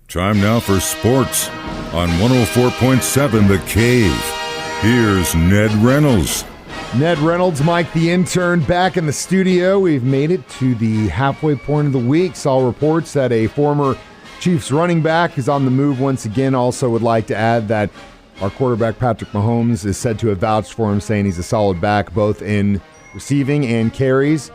Time now for sports on 104.7 The Cave. Here's Ned Reynolds. Ned Reynolds, Mike the intern, back in the studio. We've made it to the halfway point of the week. Saw reports that a former Chiefs running back is on the move once again. Also would like to add that our quarterback, Patrick Mahomes, is said to have vouched for him, saying he's a solid back, both in receiving and carries.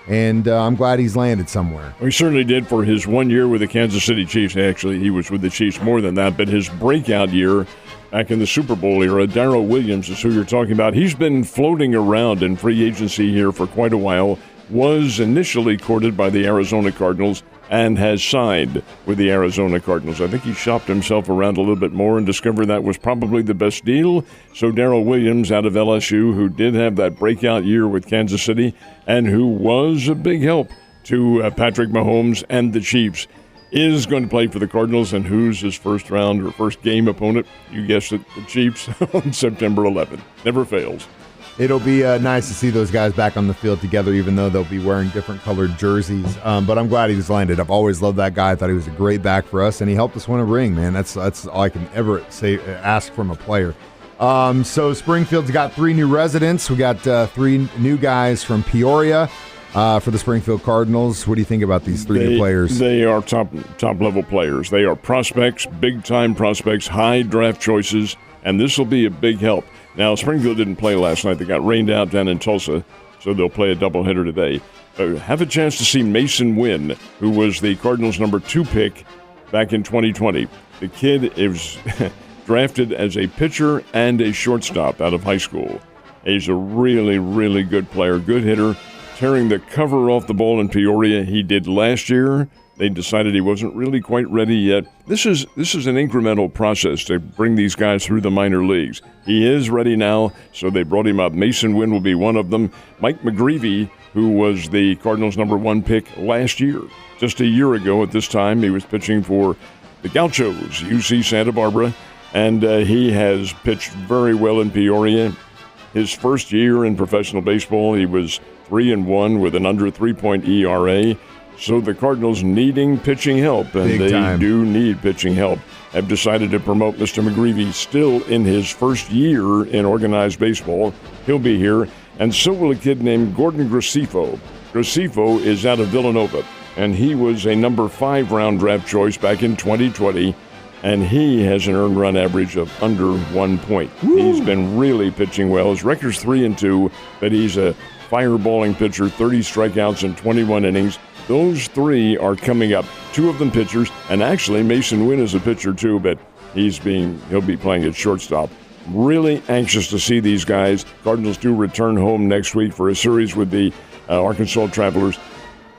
And I'm glad he's landed somewhere. He certainly did for his 1 year with the Kansas City Chiefs. Actually, he was with the Chiefs more than that. But his breakout year back in the Super Bowl era, Darrell Williams is who you're talking about. He's been floating around in free agency here for quite a while. Was initially courted by the Arizona Cardinals and has signed with the Arizona Cardinals. I think he shopped himself around a little bit more and discovered that was probably the best deal. So Darrell Williams out of LSU, who did have that breakout year with Kansas City and who was a big help to Patrick Mahomes and the Chiefs, is going to play for the Cardinals. And who's his first round or first game opponent? You guessed it, the Chiefs on September 11th. Never fails. It'll be nice to see those guys back on the field together, even though they'll be wearing different colored jerseys. But I'm glad he's landed. I've always loved that guy. I thought he was a great back for us, and he helped us win a ring, man. That's all I can ever ask from a player. So Springfield's got 3 new residents. We got 3 new guys from Peoria for the Springfield Cardinals. What do you think about these 3 new players? They are top-level players. They are prospects, big-time prospects, high draft choices, and this will be a big help. Now, Springfield didn't play last night. They got rained out down in Tulsa, so they'll play a doubleheader today. Have a chance to see Mason Wynn, who was the Cardinals' number 2 pick back in 2020. The kid is drafted as a pitcher and a shortstop out of high school. He's a really, really good player, good hitter, tearing the cover off the ball in Peoria. He did last year. They decided he wasn't really quite ready yet. This is an incremental process to bring these guys through the minor leagues. He is ready now, so they brought him up. Mason Wynn will be one of them. Mike McGreevy, who was the Cardinals' number 1 pick last year. Just a year ago at this time, he was pitching for the Gauchos, UC Santa Barbara, and he has pitched very well in Peoria. His first year in professional baseball, he was 3-1 with an under 3-point ERA. So the Cardinals needing pitching help, and they do need pitching help, have decided to promote Mr. McGreevy still in his first year in organized baseball. He'll be here, and so will a kid named Gordon Gracefo. Gracefo is out of Villanova, and he was a number 5 round draft choice back in 2020, and he has an earned run average of under 1 point. Woo. He's been really pitching well. His record's 3-2, but he's a fireballing pitcher, 30 strikeouts in 21 innings. Those 3 are coming up, 2 of them pitchers, and actually Mason Wynn is a pitcher too, but he'll be playing at shortstop. Really anxious to see these guys. Cardinals do return home next week for a series with the Arkansas Travelers.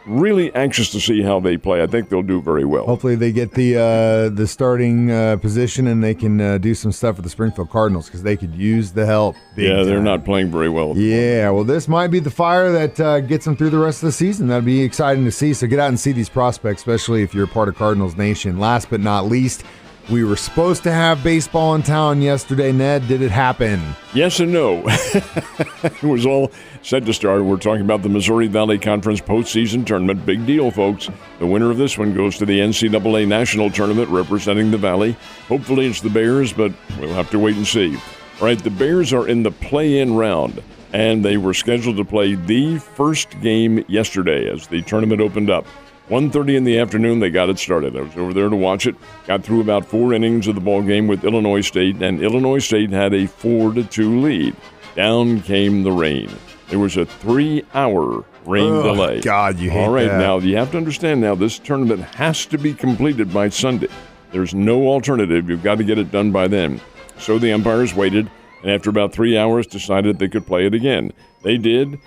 Really anxious to see how they play. I think they'll do very well. Hopefully they get the starting position and they can do some stuff for the Springfield Cardinals because they could use the help. Yeah, they're not playing very well. Yeah, well, this might be the fire that gets them through the rest of the season. That'd be exciting to see. So get out and see these prospects, especially if you're a part of Cardinals Nation. Last but not least, we were supposed to have baseball in town yesterday, Ned. Did it happen? Yes and no. It was all set to start. We're talking about the Missouri Valley Conference postseason tournament. Big deal, folks. The winner of this one goes to the NCAA National Tournament representing the Valley. Hopefully it's the Bears, but we'll have to wait and see. All right, the Bears are in the play-in round, and they were scheduled to play the first game yesterday as the tournament opened up. 1:30 in the afternoon, they got it started. I was over there to watch it. Got through about 4 innings of the ball game with Illinois State, and Illinois State had a 4-2 lead. Down came the rain. There was a 3-hour rain delay. God, you hate All right, that. now you have to understand now this tournament has to be completed by Sunday. There's no alternative. You've got to get it done by then. So the umpires waited, and after about 3 hours decided they could play it again. They did.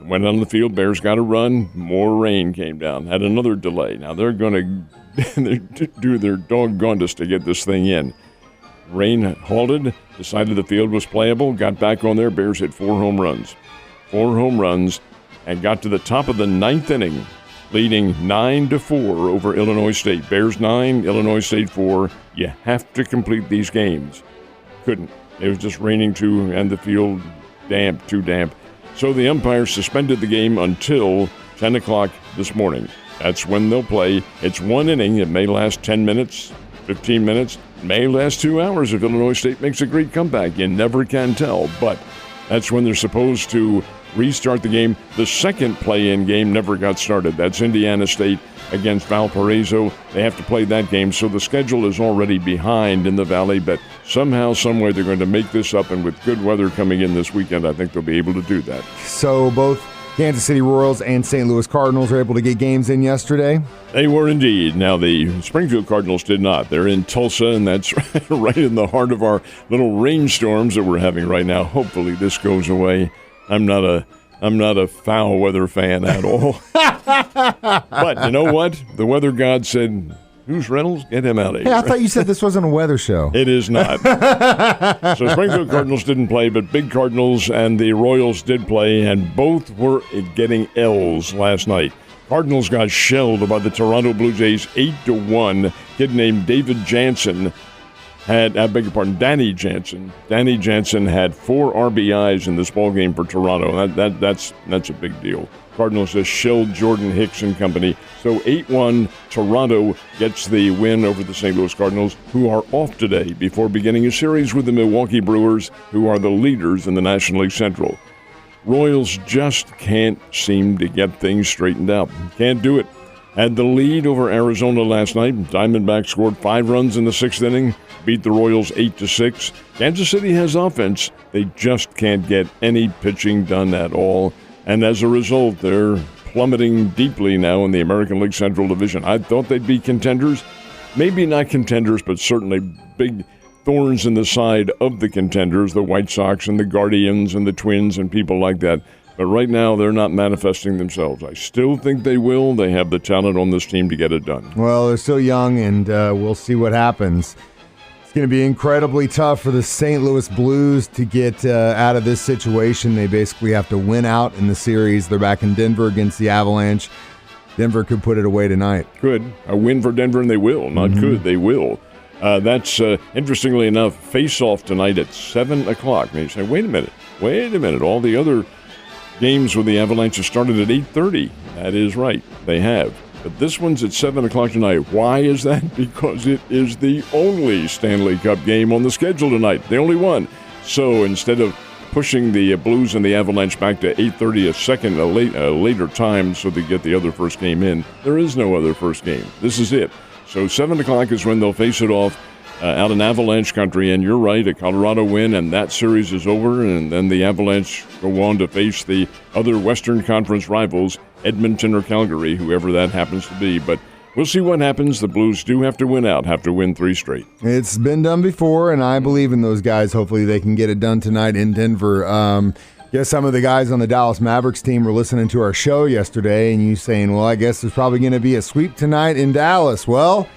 Went on the field, Bears got a run, more rain came down, had another delay. Now they're going to do their doggondest to get this thing in. Rain halted, decided the field was playable, got back on there, Bears hit 4 home runs. 4 home runs, and got to the top of the 9th inning, leading 9-4 over Illinois State. Bears 9, Illinois State 4. You have to complete these games. Couldn't. It was just raining too, and the field too damp. So the umpires suspended the game until 10 o'clock this morning. That's when they'll play. It's one inning. It may last 10 minutes, 15 minutes. It may last 2 hours if Illinois State makes a great comeback. You never can tell. But that's when they're supposed to restart the game. The second play-in game never got started. That's Indiana State against Valparaiso. They have to play that game, so the schedule is already behind in the Valley, but somehow, someway, they're going to make this up, and with good weather coming in this weekend, I think they'll be able to do that. So both Kansas City Royals and St. Louis Cardinals are able to get games in yesterday? They were indeed. Now, the Springfield Cardinals did not. They're in Tulsa, and that's right in the heart of our little rainstorms that we're having right now. Hopefully this goes away. I'm not a foul weather fan at all. But you know what? The weather god said, "Who's Reynolds? Get him out of here." Hey, I thought you said this wasn't a weather show. It is not. So Springfield Cardinals didn't play, but Big Cardinals and the Royals did play, and both were getting L's last night. Cardinals got shelled by the Toronto Blue Jays 8-1. Kid named David Jansen Danny Jansen. Danny Jansen had 4 RBIs in this ballgame for Toronto. That's a big deal. Cardinals just shelled Jordan Hicks and company. So 8-1, Toronto gets the win over the St. Louis Cardinals, who are off today before beginning a series with the Milwaukee Brewers, who are the leaders in the National League Central. Royals just can't seem to get things straightened out. Can't do it. Had the lead over Arizona last night. Diamondbacks scored 5 runs in the 6th inning, beat the Royals 8-6. Kansas City has offense. They just can't get any pitching done at all. And as a result, they're plummeting deeply now in the American League Central Division. I thought they'd be contenders. Maybe not contenders, but certainly big thorns in the side of the contenders, the White Sox and the Guardians and the Twins and people like that. But right now, they're not manifesting themselves. I still think they will. They have the talent on this team to get it done. Well, they're still young, and we'll see what happens. It's going to be incredibly tough for the St. Louis Blues to get out of this situation. They basically have to win out in the series. They're back in Denver against the Avalanche. Denver could put it away tonight. Could. A win for Denver, and they will. Not could, they will. That's, interestingly enough, face-off tonight at 7 o'clock. And you say, wait a minute. All the other games with the Avalanche have started at 8:30. That is right. They have. But this one's at 7 o'clock tonight. Why is that? Because it is the only Stanley Cup game on the schedule tonight. The only one. So instead of pushing the Blues and the Avalanche back to 8:30 a later time so they get the other first game in, there is no other first game. This is it. So 7 o'clock is when they'll face it off out in Avalanche country. And you're right, a Colorado win, and that series is over. And then the Avalanche go on to face the other Western Conference rivals, Edmonton or Calgary, whoever that happens to be. But we'll see what happens. The Blues do have to win out, have to win 3 straight. It's been done before, and I believe in those guys. Hopefully they can get it done tonight in Denver. Guess some of the guys on the Dallas Mavericks team were listening to our show yesterday, and you saying, well, I guess there's probably going to be a sweep tonight in Dallas. Well,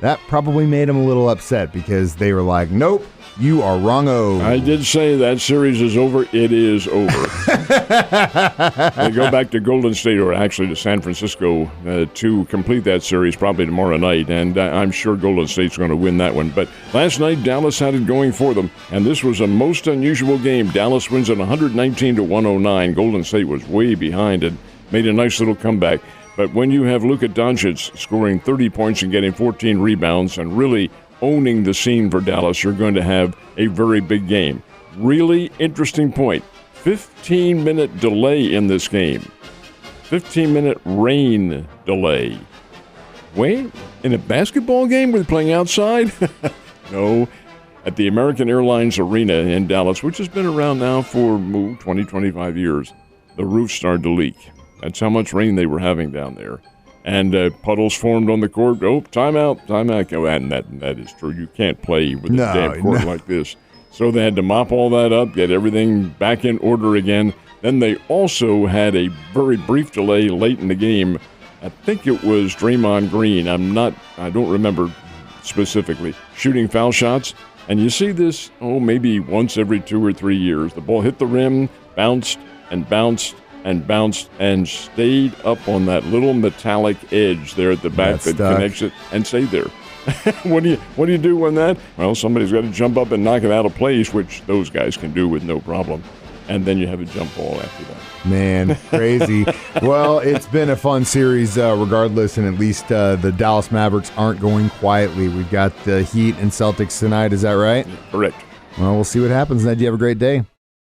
that probably made them a little upset because they were like, nope, you are wrong-o. I did say that series is over. It is over. They go back to Golden State, or actually to San Francisco, to complete that series probably tomorrow night, and I'm sure Golden State's going to win that one. But last night, Dallas had it going for them, and this was a most unusual game. Dallas wins at 119-109. Golden State was way behind and made a nice little comeback. But when you have Luka Doncic scoring 30 points and getting 14 rebounds and really owning the scene for Dallas, you're going to have a very big game. Really interesting point. 15-minute delay in this game. 15-minute rain delay. Wait, in a basketball game we're playing outside? No. At the American Airlines Arena in Dallas, which has been around now for 20, 25 years, the roof started to leak. That's how much rain they were having down there. And puddles formed on the court. Oh, timeout. Oh, and that is true. You can't play with a damn court like this. So they had to mop all that up, get everything back in order again. Then they also had a very brief delay late in the game. I think it was Draymond Green. I don't remember specifically. Shooting foul shots. And you see this, maybe once every 2 or 3 years. The ball hit the rim, bounced and bounced and bounced and stayed up on that little metallic edge there at the back that connects it and stayed there. What do you do when that? Well, somebody's got to jump up and knock it out of place, which those guys can do with no problem. and then you have a jump ball after that. Man, crazy. Well, it's been a fun series regardless, and at least the Dallas Mavericks aren't going quietly. We've got the Heat and Celtics tonight. Is that right? Correct. Well, we'll see what happens, Ned. You have a great day.